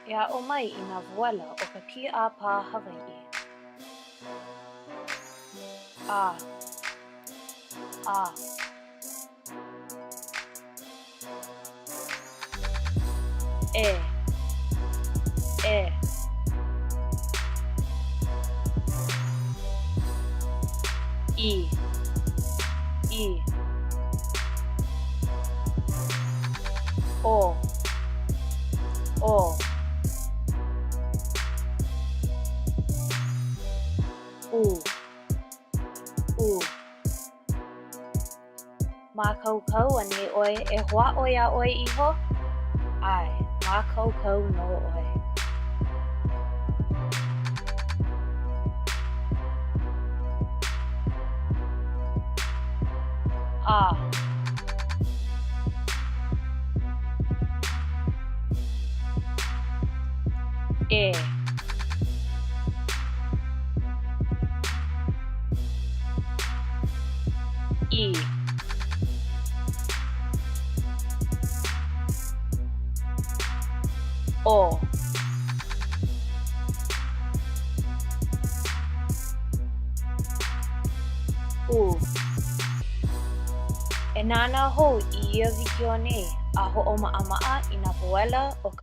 Ya o mai ina voala o ka ki a pā Hawaii. A. A. E. E. I. I. O. O. U. U. Ma kaukau ane oi e hoa oi a oi iho? Ai, ma kaukau no oi. A. E. I. O. U. E nana hou I ia wikione a ho'oma'a ina poela o